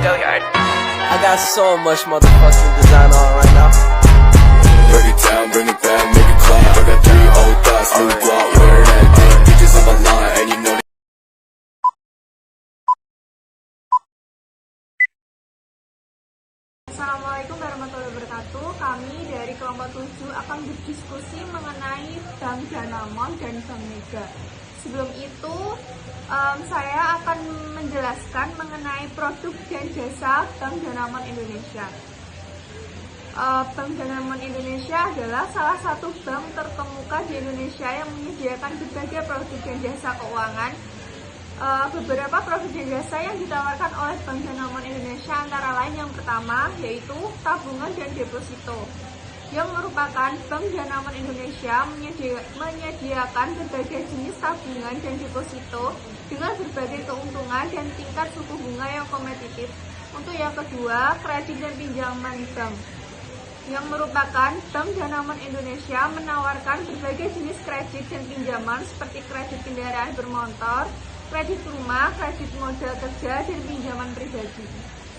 I got so much motherfucking design on right now. Break it down, bring it back, make it clap. I got 3 old thoughts, new guap, wear that thing. Bitches on my line, and you know. Assalamualaikum warahmatullahi wabarakatuh. Kami dari kelompok 7 akan berdiskusi mengenai Bank Danamon dan Bank Mega. Sebelum itu, saya akan menjelaskan mengenai produk dan jasa Bank Danamon Indonesia. Bank Danamon Indonesia adalah salah satu bank terkemuka di Indonesia yang menyediakan berbagai produk dan jasa keuangan. Beberapa produk dan jasa yang ditawarkan oleh Bank Danamon Indonesia antara lain yang pertama yaitu tabungan dan deposito, yang merupakan Bank Danamon Indonesia menyediakan berbagai jenis tabungan dan deposito dengan berbagai keuntungan dan tingkat suku bunga yang kompetitif. Untuk yang kedua, kredit dan pinjaman bank, yang merupakan Bank Danamon Indonesia menawarkan berbagai jenis kredit dan pinjaman seperti kredit kendaraan bermotor, kredit rumah, kredit modal kerja, dan pinjaman pribadi.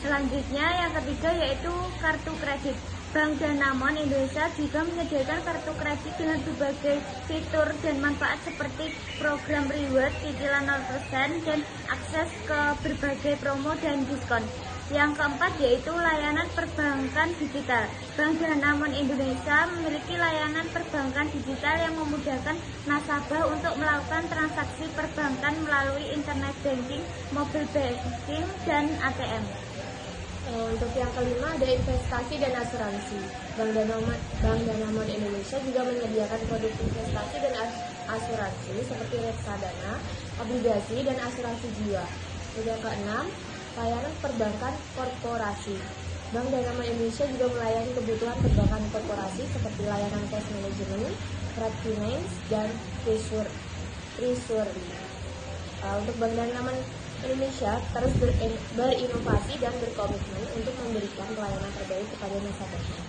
Selanjutnya yang ketiga yaitu kartu kredit. Bank Danamon Indonesia juga menyediakan kartu kredit dengan berbagai fitur dan manfaat seperti program reward, cicilan 0% dan akses ke berbagai promo dan diskon. Yang keempat yaitu layanan perbankan digital. Bank Danamon Indonesia memiliki layanan perbankan digital yang memudahkan nasabah untuk melakukan transaksi perbankan melalui internet banking, mobile banking, dan ATM. Untuk yang kelima ada investasi dan asuransi. Bank Danamon Indonesia juga menyediakan produk investasi dan asuransi seperti reksadana, obligasi, dan asuransi jiwa. Yang keenam, layanan perbankan korporasi. Bank Danamon Indonesia juga melayani kebutuhan perbankan korporasi seperti layanan cash management, trade finance, dan treasury. Untuk Bank Danamon Indonesia terus berinovasi dan berkomitmen untuk memberikan pelayanan terbaik kepada nasabahnya.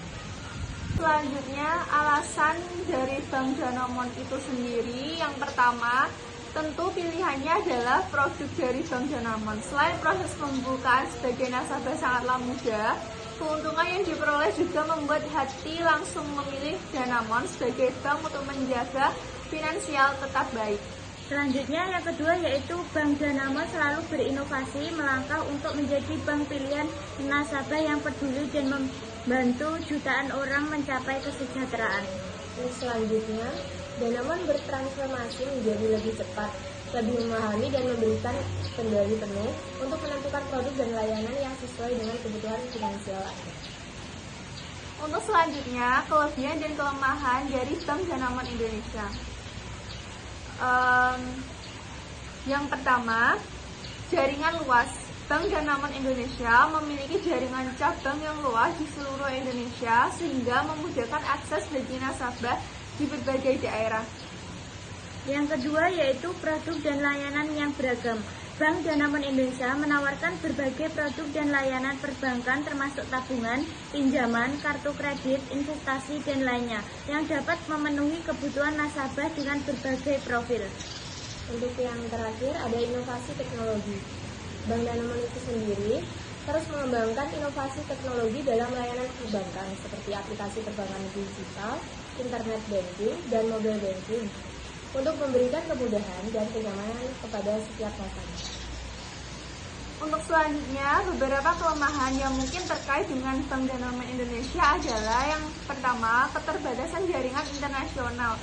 Selanjutnya, alasan dari Bank Danamon itu sendiri, yang pertama, tentu pilihannya adalah produk dari Bank Danamon. Selain proses pembukaan sebagai nasabah sangatlah mudah, keuntungan yang diperoleh juga membuat hati langsung memilih Danamon sebagai bank untuk menjaga finansial tetap baik. Selanjutnya yang kedua yaitu Bank Danamon selalu berinovasi melangkah untuk menjadi bank pilihan nasabah yang peduli dan membantu jutaan orang mencapai kesejahteraan. Selanjutnya, Danamon bertransformasi menjadi lebih cepat, lebih memahami dan memberikan kendali penuh untuk menentukan produk dan layanan yang sesuai dengan kebutuhan finansial Anda. Untuk selanjutnya, kelebihan dan kelemahan dari Bank Danamon Indonesia. Yang pertama, jaringan luas. Bank Danamon Indonesia memiliki jaringan cabang yang luas di seluruh Indonesia sehingga memudahkan akses bagi nasabah di berbagai daerah. Yang kedua yaitu produk dan layanan yang beragam. Bank Danamon Indonesia menawarkan berbagai produk dan layanan perbankan termasuk tabungan, pinjaman, kartu kredit, investasi, dan lainnya yang dapat memenuhi kebutuhan nasabah dengan berbagai profil. Untuk yang terakhir ada inovasi teknologi. Bank Danamon itu sendiri terus mengembangkan inovasi teknologi dalam layanan perbankan seperti aplikasi perbankan digital, internet banking, dan mobile banking untuk memberikan kemudahan dan kenyamanan kepada setiap nasabah. Untuk selanjutnya, beberapa kelemahan yang mungkin terkait dengan Bank Danamon Indonesia adalah yang pertama, keterbatasan jaringan internasional.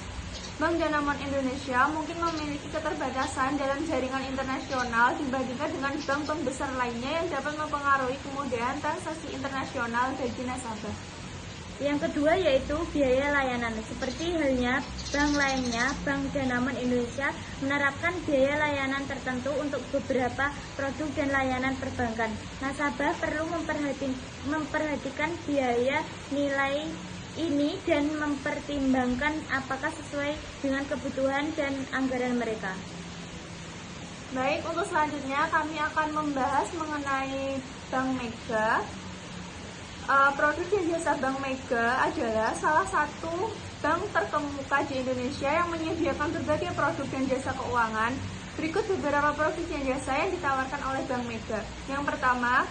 Bank Danamon Indonesia mungkin memiliki keterbatasan dalam jaringan internasional dibandingkan dengan bank-bank besar lainnya yang dapat mempengaruhi kemudahan transaksi internasional bagi nasabah. Yang kedua yaitu biaya layanan. Seperti halnya bank lainnya, Bank Danamon Indonesia menerapkan biaya layanan tertentu untuk beberapa produk dan layanan perbankan. Nasabah perlu memperhatikan biaya nilai ini dan mempertimbangkan apakah sesuai dengan kebutuhan dan anggaran mereka. Baik, untuk selanjutnya kami akan membahas mengenai Bank Mega. Produk dan jasa Bank Mega adalah salah satu bank terkemuka di Indonesia yang menyediakan berbagai produk dan jasa keuangan. Berikut beberapa produk dan jasa yang ditawarkan oleh Bank Mega. Yang pertama,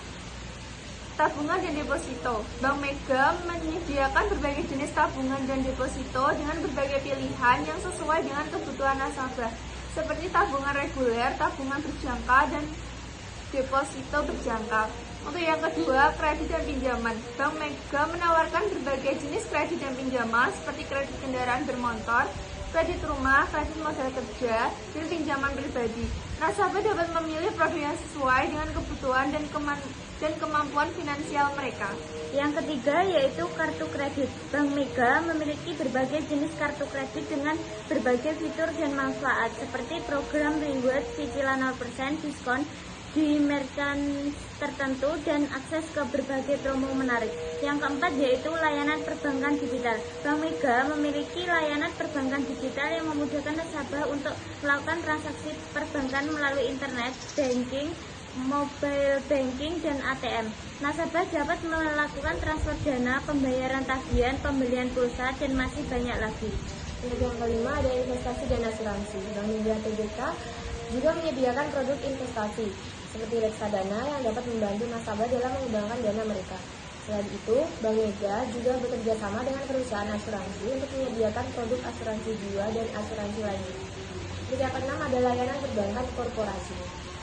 Tabungan dan deposito. Bank Mega menyediakan berbagai jenis tabungan dan deposito dengan berbagai pilihan yang sesuai dengan kebutuhan nasabah, seperti tabungan reguler, tabungan berjangka, dan deposito berjangka. Untuk yang kedua, kredit dan pinjaman. Bank Mega menawarkan berbagai jenis kredit dan pinjaman seperti kredit kendaraan bermotor, kredit rumah, kredit modal kerja, dan pinjaman pribadi. Nasabah dapat memilih produk yang sesuai dengan kebutuhan dan kemampuan finansial mereka. Yang ketiga yaitu kartu kredit. Bank Mega memiliki berbagai jenis kartu kredit dengan berbagai fitur dan manfaat seperti program reward, cicilan 0%, diskon di merchant tertentu, dan akses ke berbagai promo menarik. Yang keempat yaitu layanan perbankan digital. Bank Mega memiliki layanan perbankan digital yang memudahkan nasabah untuk melakukan transaksi perbankan melalui internet, banking, mobile banking, dan ATM. Nasabah dapat melakukan transfer dana, pembayaran tagihan, pembelian pulsa, dan masih banyak lagi. Untuk yang kelima ada investasi dan asuransi. Bank Mega TBK juga menyediakan produk investasi seperti reksadana yang dapat membantu nasabah dalam mengembangkan dana mereka. Selain itu, Bank Mega juga bekerja sama dengan perusahaan asuransi untuk menyediakan produk asuransi jiwa dan asuransi lainnya. Untuk yang keenam ada layanan perbankan korporasi.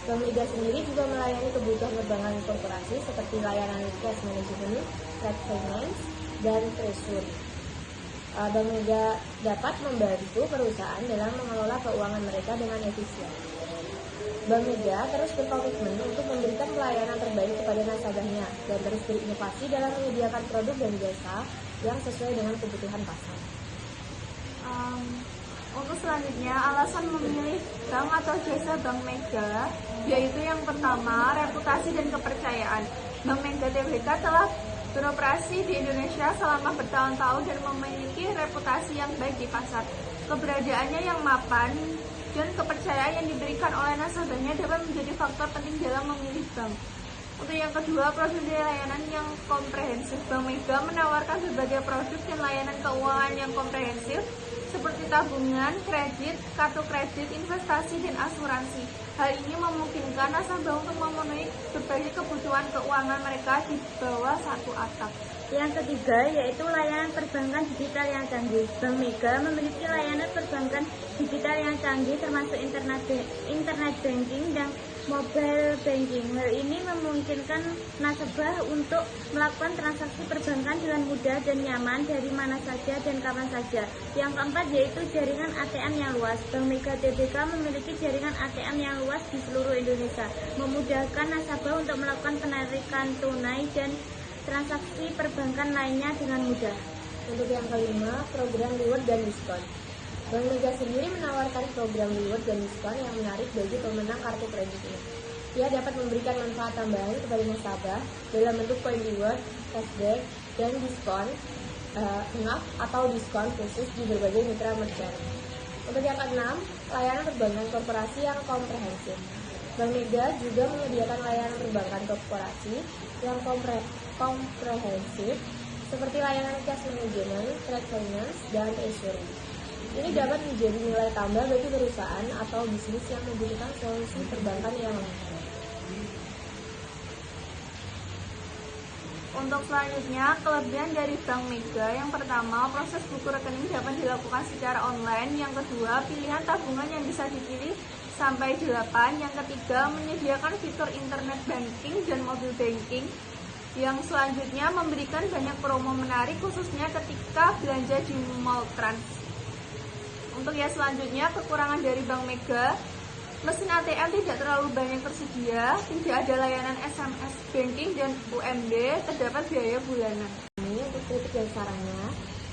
Bank Mega sendiri juga melayani kebutuhan perbankan korporasi seperti layanan cash management, trade finance, dan treasury. Bank Mega dapat membantu perusahaan dalam mengelola keuangan mereka dengan efisien. Bank Mega terus berkomitmen untuk memberikan pelayanan terbaik kepada nasabahnya dan terus berinovasi dalam menyediakan produk dan jasa yang sesuai dengan kebutuhan pasar. Untuk selanjutnya, alasan memilih bank atau jasa Bank Mega yaitu yang pertama, reputasi dan kepercayaan. Bank Mega TBK telah beroperasi di Indonesia selama bertahun-tahun dan memiliki reputasi yang baik di pasar. Keberadaannya yang mapan dan kepercayaan yang diberikan oleh nasabahnya dapat menjadi faktor penting dalam memilih bank. Untuk yang kedua, produk dan layanan yang komprehensif. Bank Mega menawarkan berbagai produk dan layanan keuangan yang komprehensif seperti tabungan, kredit, kartu kredit, investasi, dan asuransi. Hal ini memungkinkan nasabah untuk memenuhi berbagai kebutuhan keuangan mereka di bawah satu atap. Yang ketiga yaitu layanan perbankan digital yang canggih. Bank Mega memiliki layanan perbankan digital yang canggih termasuk internet banking dan mobile banking. Hal ini memungkinkan nasabah untuk melakukan transaksi perbankan dengan mudah dan nyaman dari mana saja dan kapan saja. Yang keempat yaitu jaringan ATM yang luas. Bank Mega TBK memiliki jaringan ATM yang luas di seluruh Indonesia, memudahkan nasabah untuk melakukan penarikan tunai dan transaksi perbankan lainnya dengan mudah. Untuk yang kelima, program reward dan diskon. Bank Mega sendiri menawarkan program reward dan diskon yang menarik bagi pemenang kartu kredit ini. Ia dapat memberikan manfaat tambahan kepada nasabah dalam bentuk poin reward, cashback, dan diskon atau diskon khusus di berbagai mitra merchant. Untuk yang keenam, layanan perbankan korporasi yang komprehensif. Bank Mega juga menyediakan layanan perbankan korporasi yang komprehensif seperti layanan cash management, trade finance, dan treasury. Ini dapat menjadi nilai tambah bagi perusahaan atau bisnis yang membutuhkan solusi perbankan yang lengkap. Untuk selanjutnya, kelebihan dari Bank Mega yang pertama, proses buku rekening dapat dilakukan secara online. Yang kedua, pilihan tabungan yang bisa dipilih sampai 8. Yang ketiga, menyediakan fitur internet banking dan mobile banking. Yang selanjutnya, memberikan banyak promo menarik khususnya ketika belanja di Mall Trans. Untuk yang selanjutnya, kekurangan dari Bank Mega, mesin ATM tidak terlalu banyak tersedia, tidak ada layanan SMS banking dan UMB, terdapat biaya bulanan. Ini untuk kritik dan sarannya,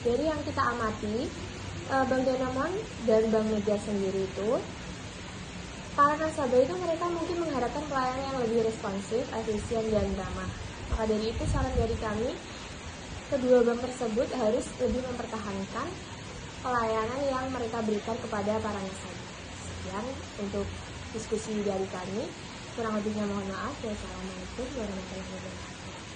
dari yang kita amati, Bank Danamon dan Bank Mega sendiri itu, para nasabah itu mereka mungkin mengharapkan pelayanan yang lebih responsif, efisien, dan ramah. Maka dari itu saran dari kami, kedua bank tersebut harus lebih mempertahankan pelayanan yang mereka berikan kepada para nasabah. Sekian untuk diskusi dari kami. Kurang lebihnya mohon maaf. Wassalamualaikum warahmatullahi wabarakatuh.